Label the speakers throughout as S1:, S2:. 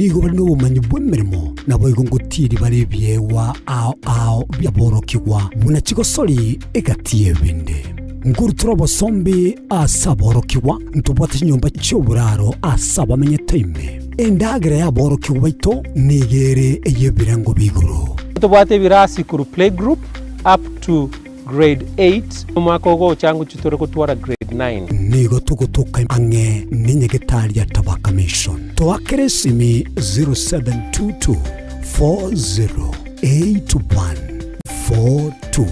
S1: nigo bari n'ubumenyi bw'emirimo nabo igongotiri bari byewa ao byaborokigwa buna kigosori egatiye binde nguru turobo sombi asaborokigwa ntubwate inyumba cy'uburaro asabamenye time endagere yaborokigwa baito nigere eyebirango biguru
S2: tubwate birasi kuru playgroup up to grade 8 umwaka ogo changu chitore kutwara grade 9
S1: nigo tugutuka ange ninyegetari ya Tabaka Mission twakeresimi 0722 408142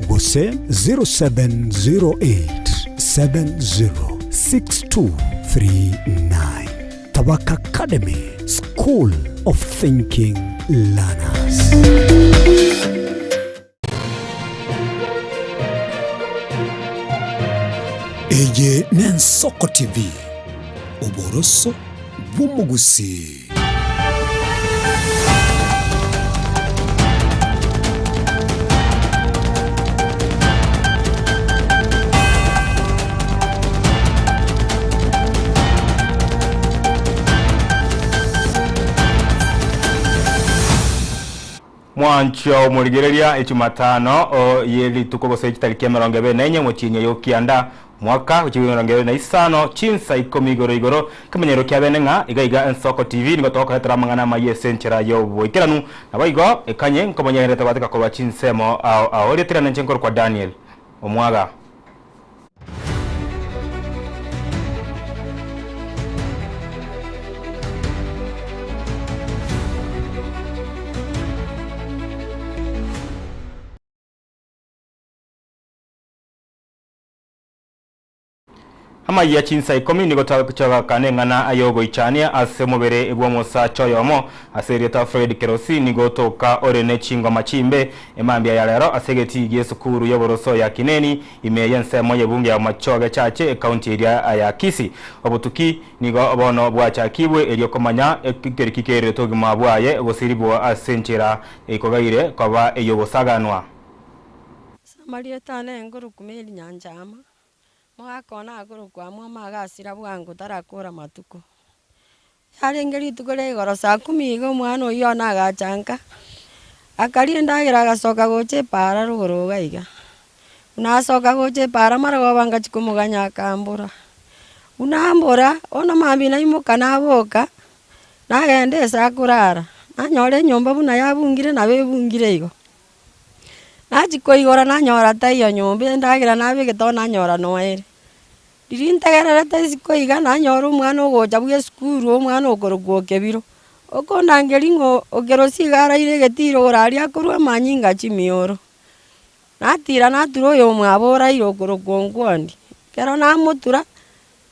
S1: gose 0708 706239 Tabaka Academy School of Thinking Learners. Ege Nensoko TV Oboroso Bumugusi.
S3: Mwancho murigereria echumatano yeli tukobose kitariki 24 mukinye yokianda mwaka w'ibihumbi 2025 chinsa ikomi igoro kamenyero kya benenga igaiga Ensoko TV nigo tokoretera mangana mayesenchera yo boikeranu nabaigo ekanye nkomonyere tabatika ko bachinsemo ahoretera nchenkor kwa Daniel omwaga. Hama ya chinsa ikomi nigo kuchaga kanengana ayogo ichania ase mubere ebwa musa choyomo asereta Fred Kerosi nigo toka orene chingwa machimbe emambia ya lero asegeti Yesu kuru yoboroso ya Kineni imeyense moye bunge ya machoge chache county area ya Kisi obutuki nigo bono bwacha kibwe elio komanya ekikere togima bwaye gosiribwa asenchera ekogaire kwaba eyobosaganwa
S4: Samarieta nguru kumeli nyanjama mwakona aguru kwa mama gasira bwangu tarakura matuko yarengeri tukore igoro saa 10 igo mwana uyo nagachanka akari ndagira gasoka goche para ruguru gaiga unasoka goche para marago banga chikumuganya kambura unambura ona mambi na imuka naboka nagende sakurara nanyore nyomba buna yabungire nabe bungire igo najiko igora nanyora tayo nyombe ndagira nabe getona nyora noere dirintegera tasiko iga nanyora umwana ogoja bwe skuru umwana okorogwo kebiro okonda ngeringo ogerosi gara ire getiro orari akorwa manyinga chimioro natira naturo yo mwabora iro okorogwo ngwandi kero namutura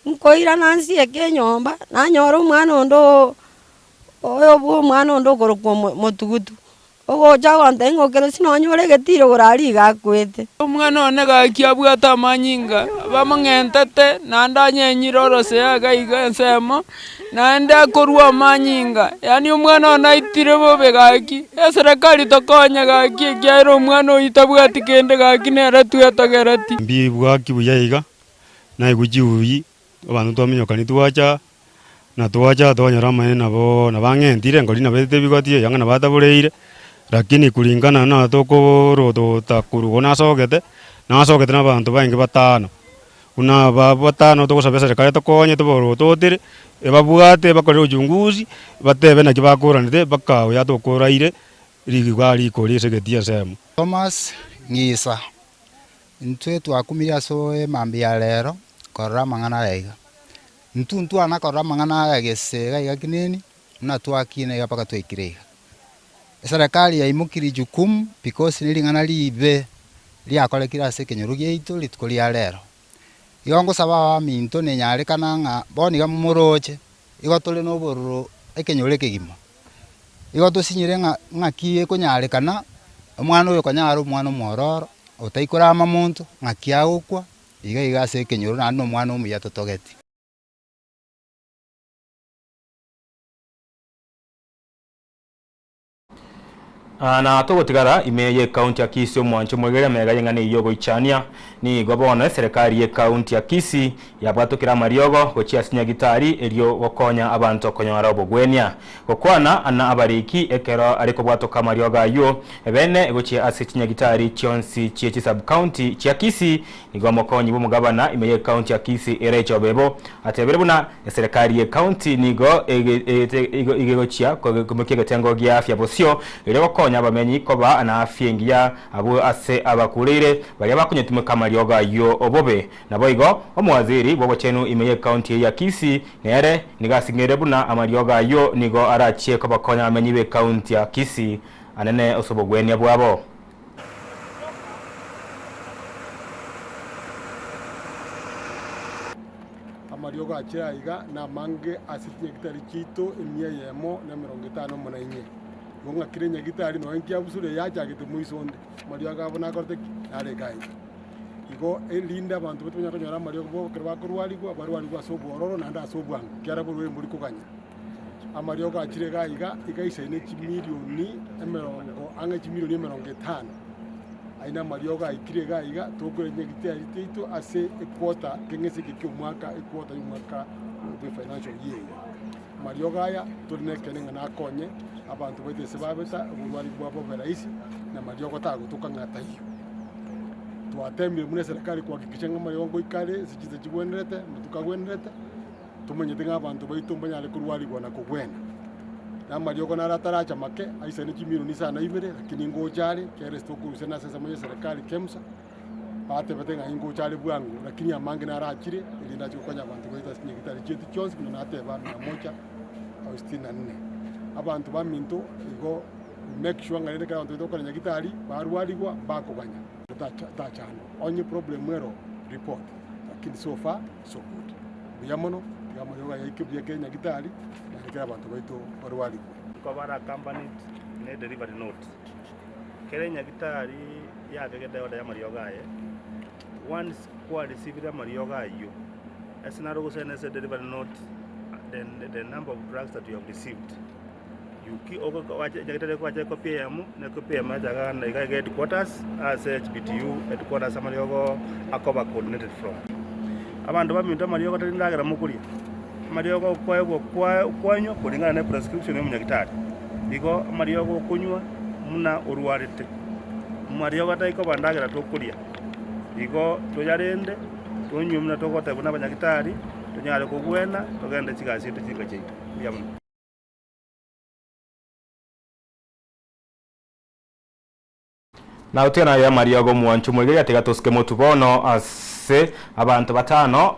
S4: nkoira nansi ekenyomba nanyora umwana ondo oyo bwo umwana ondo okorogwo motugutu ogo jago ndengo kero sinonyore getiro gorari gakwete
S5: umwana one gakia bwata manyinga bamangentete nandanye nyirorose agaiga ensemo nanda korwa manyinga yani umwana ona itire bobe gaki serikali tokonya gaki kyairo umwana oyitabwati kende gaki nera tuyatagerati mbi bwaki buyayiga na igujiuyi abantu twamenyokani twacha na twacha twanyora mane nabo nabangentire ngoli nabete bigwatie yanga nabatabureire lakini kulingana na tokoro takuru nasogete n'abantu baingi batano una batano tokosaba serikali tokonye toboro totire ebabwate bakore ujunguzi batebe na kibakoranite bakawo yatokoraire rigwali kolise getia semu
S6: Thomas Ngisa ntwe twakumiria soe mambi ya lero korra mangana yaiga ntuntu ana korra mangana ya gesega iga Kineni na twakine ga paka twikirega serikali ya imukiri jukumu because nilingana libe liakole kila sekenyoru geitu litukoli ya lero yongo saba minto nenyare kananga boni ga mumuroche igo tole no bororo ekenyore kegima igo to sinyire ngakie konyare kana omwana oyo kanyaro omwana omororo otaikora amamuntu ngakia gukwa iga sekenyoru na no mwana omuya totogeti
S3: na tugutigara imeye county ya Kisii omwancho mwegere mega yengane yogo ichania ni gobona serikali ye county ya Kisii yabwatukira mariogo gochia sinyagitari elio gokonya abantu okonyora obogwenia gokwana ana abariki ekero ariko bwatoka mariogo ayo ebene gochia asinyagitari chionsi chiechi sub county chia Kisii nigomokonyi bomugabana imeye county ya Kisii erecho bebo atebere buna serikali ye county nigo igegochia komukege tengo gya afya bosio elio konya bamenyi koba ana afyengia abo ase abakulire bali bakunyetume kamarioga yo obobe naboigo omwaziri bobo chenu imeye county ya Kisii nere nigasingere buna amarioga yo nigo arachie ko bakonya amenyi be county ya Kisii anene osobogwenia bwabo
S7: amarioga achaiga na mange asitinye kitari chito emia yemo na 50 munanye gonga kirenya gitari no enkia busure yacha gite muisonde marioga abona korte are kai igo elinda abantu betunya konyora marioga bo kerwa kurwali kwa barwali kwa sobororo na nda sobwang kyara burwe muri kuganya amarioga achire gaiga igaise ne chimilioni emerongo anga chimilioni 50 aina marioga ikire gaiga tokurenya gitari tito ase equota kengese kikumwaka equota yumwaka the financial year marioga ya tulinekene na konye abantu betese babeta uburwari bwabo beraisi na marioga tagutuka ngata hiyo tuatembire muri serikali kuhakikisha ngo marioga ikale zikize kibwenderete mutukagwenderete tumenye tinga abantu baitumba ale kurwari gwana kugwena na marioga narataracha make aisa ni kimilioni sana ibere lakini ngojale kere stokuruse na sasa mwenye serikali kemsa bate betenga ingojale bwangu lakini amange narachire ilinda chikonya abantu baita sinye kitari chetu chonsi kuna nateba 164 abantu baminto igo make sure ngalende ka abantu tokorenya gitari barwaligwa bakoganya tachano onye problem ero report lakini so far so good biyamono yamarioga yaikibye Kenya gitari na abantu baito barwaligwa
S8: ko bara company ne delivery note Kenya gitari ya gede oda yamarioga ye once kwa receive yamarioga yo asina rogo sene se delivery note then the number of drugs that you have received you over jagitare kwa je copy yamu na copy ma jaga na ga headquarters as HBTU headquarters amariogo akoba coordinated from abantu baminto mariogo talindagira mukulia mariogo kwanyo kulingana na prescription y'umunyagitari bigo mariogo kunywa muna urwarite mariogo taiko bandagira tokulia bigo toyarende tonywe muna tokote buna banyagitari tonyale kugwena togenda kigasi tukinga cyeito yamu
S3: na utena ya mariogo mwanchu mwegere ategatoske motubono ase abantu batano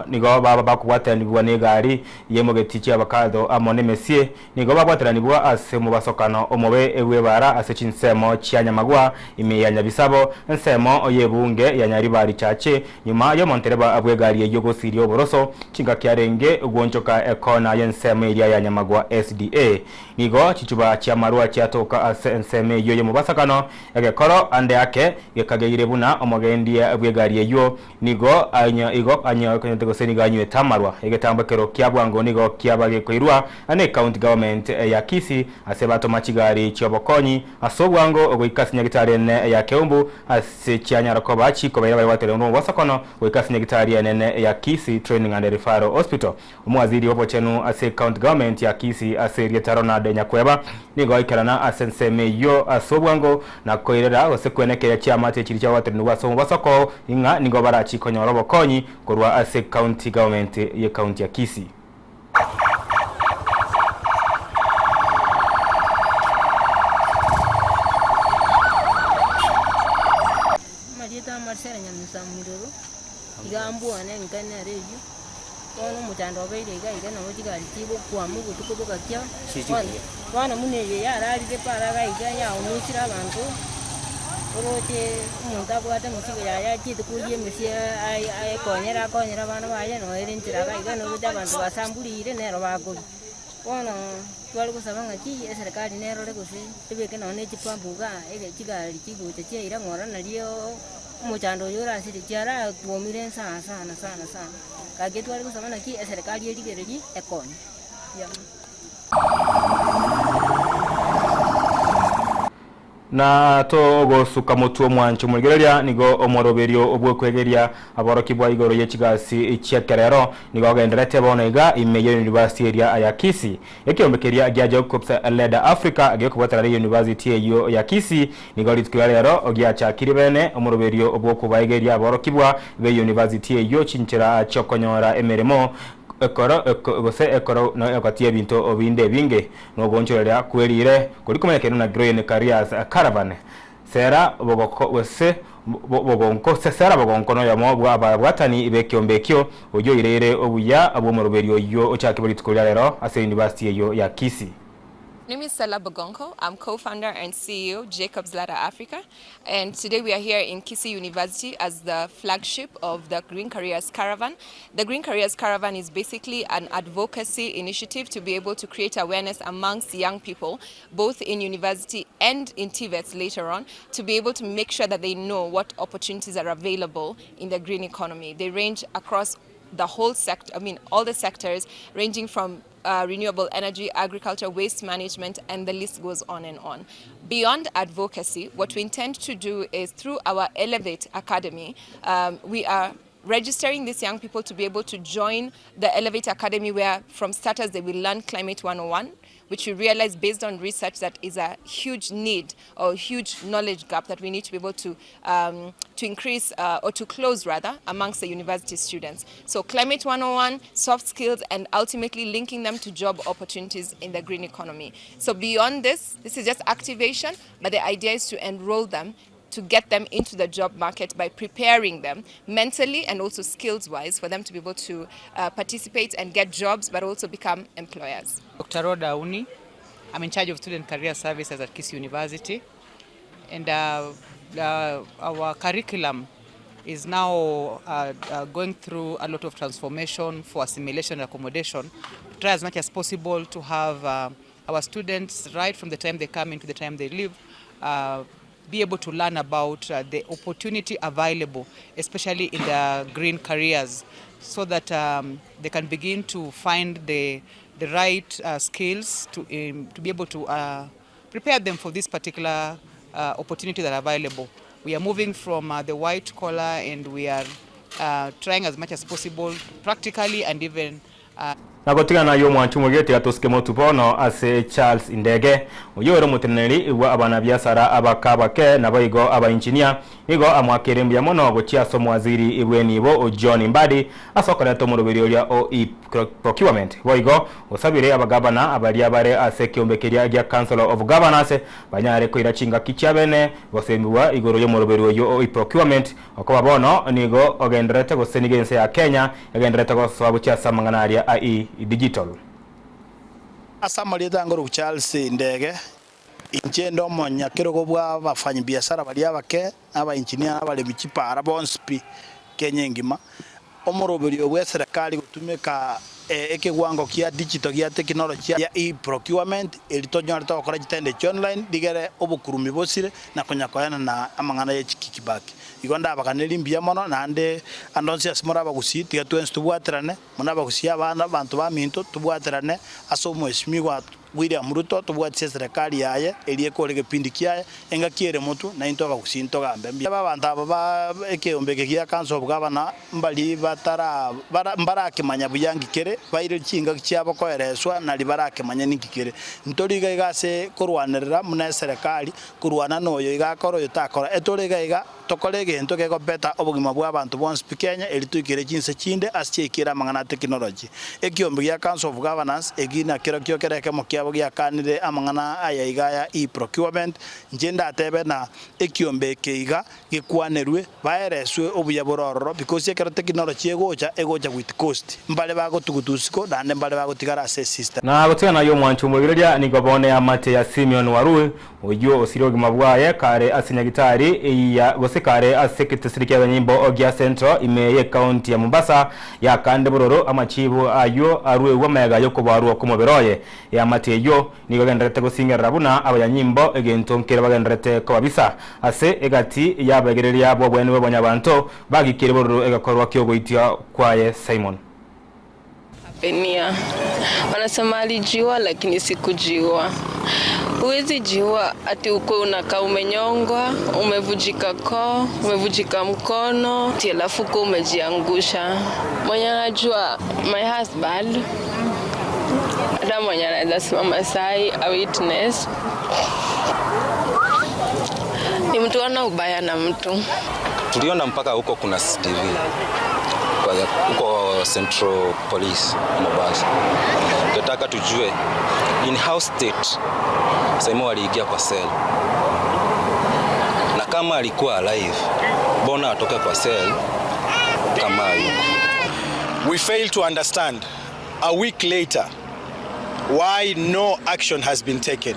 S3: nigo baba bakubwatanibwa negari yemogetichi abakado amone mesie nigo babwatanibwa ase mubasokano omobe ewe bara ase chinsemo cyanyamagwa imiyanya bisabo nsemo oyebunge yanyaribari chache nyuma yo montereba abwegari yo gosiri oboroso kinga kyarenge ugwonchoka ekona yensemo iriya yanyamagwa SDA nigo chichuba cyamarwa cyatoka ase nseme yo mubasakano egekoro ande yake yekageyire buna omogendi abwegari yo nigo anya kanyotego seniganyo tamarwa egetambakero kyabwango nigo kyabage koirwa ane county government ya Kisii asebato machigari chobokonyi asobwango ogoikasinya gitari ne ya Keumbu ase cyanyara ko bachi ko bayira batere no wasakono ogoikasinya gitari ne ya Kisii Training and Referral Hospital umwaziri wobo chenu ase county government ya Kisii ase Rietarona de Nyakweba nigo ikarana asenseme yo asobwango na koirera osekweneke ya chiamate chiri cha watere no wasoko inga nigo barachi konyorobo konyi korwa ase county government ye county ya Kisii
S9: Marieta Marcela Nyamusa Muroro igambu ane ngana reju ono mutando gaire gaire na mujigari tibo kwa mugo tukoboga kya wana muneye yarari de para gaiga ya omusira abantu oroche umuntu abwate musigo ya chite kuye misi ay konyera bana baye no erintira gaiga no buja abantu basambulire nero bago ono twali kusaba ngaki serikali nero legosi tebeke no ne chipambuga ege chigari chigote cheira ngora nalio umuchando yora siri chara tuomire sana kage twali kusaba ngaki serikali yerigereri ekoni ya
S3: na to gosuka mutu mwanchu mugereria nigo omoroberio obwo kwegeria aboroki bwa igoro yechigasi chiekerero nigo genderete bonega imeyo university area ya Kisii ekiombekeria gya Jacobs Leda Africa agekubotera university eyo ya Kisii nigo litwerero ogyacha kiribene omoroberio obwo kubaigeria aboroki bwa be university eyo chinchira chokonyora emeremo ekoro na yakatia binto obinde binge no gonchorera kwerire kuri kumenekera na Green Careers Caravan sera bogoko wese bogonko sera bogonko no yamo bwatani ibekyombekyo ojo irere obuya abo muroberio yo ochakibali tukolera rero ase university eyo ya Kisii.
S10: My name is Stella Bogonko. I'm co-founder and CEO Jacobs Ladder Africa, and today we are here in Kisii University as the flagship of the Green Careers Caravan. The Green Careers Caravan is basically an advocacy initiative to be able to create awareness amongst young people, both in university and in TVETs later on, to be able to make sure that they know what opportunities are available in the green economy. They range across the whole sector, all the sectors, ranging from renewable energy, agriculture, waste management, and the list goes on and on. Beyond advocacy, what we intend to do is through our Elevate Academy, we are registering these young people to be able to join the Elevate Academy, where from starters they will learn Climate 101, which we realize based on research that is a huge need or huge knowledge gap that we need to be able to increase or to close rather amongst the university students. So Climate 101, soft skills, and ultimately linking them to job opportunities in the green economy. So beyond this is just activation, but the idea is to enroll them, to get them into the job market by preparing them mentally and also skills-wise for them to be able to participate and get jobs, but also become employers.
S11: Dr. Rhoda Uni, I'm in charge of Student Career Services at Kisii University, and our curriculum is now going through a lot of transformation for assimilation and accommodation, to try as much as possible to have our students, right from the time they come in to the time they leave, be able to learn about the opportunity available, especially in the green careers, so that they can begin to find the right skills to be able to prepare them for this particular opportunity that are available. We are moving from the white collar, and we are trying as much as possible practically and even
S3: nagotigana yo mwanchu mugete atoske motubono ase Charles Indege oyoro muteneri iwa abana biasara abakabake nabayigo aba engineer igo amwakerembu ya mono gochia somo waziri ibwenibo John Mbadi asokora to muroberio o procurement boyigo osabire abagabana abali abare ase kyombekeria gya Council of Governors banyare ko irachinga kicyabene bosembiwa igoro yo muroberio o procurement okoba bono nigo ogendrete gosenigense ya Kenya ogendrete go sababu cha samanganaria ai digital.
S12: Asamali tangoro Charles Ndege inchendo monya kiroko bwa bafanyi biashara bali abake aba engineer abale michipara bonspi Kenya ngima omoroberio bwa serikali gutumika ekegwango kia digital kia technology ya e-procurement elitonyo alito okora kitende online digere obukurumi bosire na konyakoyana na amangana ya chikikibaki igonda abakaneli mbia mono nande andonse asimora bagusi tiga twense tubwaterane mona bagusi abana bantu ba minto tubwaterane asomo esmigwa William Ruto tubwatse serikali yaye elieko lege pindi kiaye enga kiere mutu na intoka kusintoka mbembi abantu aba ekeombeke kia Council of Governors mbali batara mbarake manya buyangi kere baire chinga kiabo koereswa na libarake manya nikikere ntoriga igase kurwanirira muna serikali kurwana noyo igakoro yotakora etoriga iga tokolege ntoke ko beta obugima bwa abantu bonse Kenya elitukire chinse chinde asichekira mangana technology ekiombe kia Council of Governors egina kero kyokereke mokia ya kanire amangana aya igaya e-procurement njenda atebe na ekiombe keiga gikwanerwe baereswe obuyabororo because ekero technology egocha with cost mbale bago tugutusiko dande mbale bago tigara assess system
S3: na gotigana yo mwanchu mugireria ni gobone ya mate ya Simeon Waru oyo osirogi mabwaye kare asinyagitari ya gosekare asekitesirike abanyimbo ogya Central imeye county ya Mombasa ya kande bororo amachibu ayo arwe wamayaga yo kubarwa kumoberoye ya mate yo ni bagendrete gosinga rabuna abanyimbo egentonkere bagendrete ko babisa ase egati yabagereria abo bwenwe bonyabanto bagikire bororo egakorwa kyo goitia kwaye Simon.
S13: hapenia. Wanasema alijiwa lakini sikujiwa. Huwezi jiwa ati uko unakaa umenyongwa, umevujika koo, umevujika mkono, alafu uko umejiangusha. Mwenye anajua my husband, hata mwenye anaweza simama sai a witness, ni mtu ana ubaya na mtu.
S14: Tuliona mpaka huko kuna CCTV huko Central Police Mombasa. Tunataka tujue in how state Simon aliingia kwa cell, na kama alikuwa alive, mbona atoke kwa cell kama yuko?
S15: We fail to understand a week later why no action has been taken.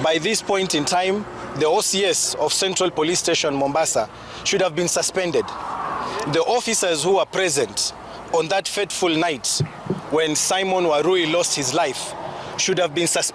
S15: By this point in time, the OCS of Central Police Station Mombasa should have been suspended. The officers who were present on that fateful night when Simon Warui lost his life should have been suspended.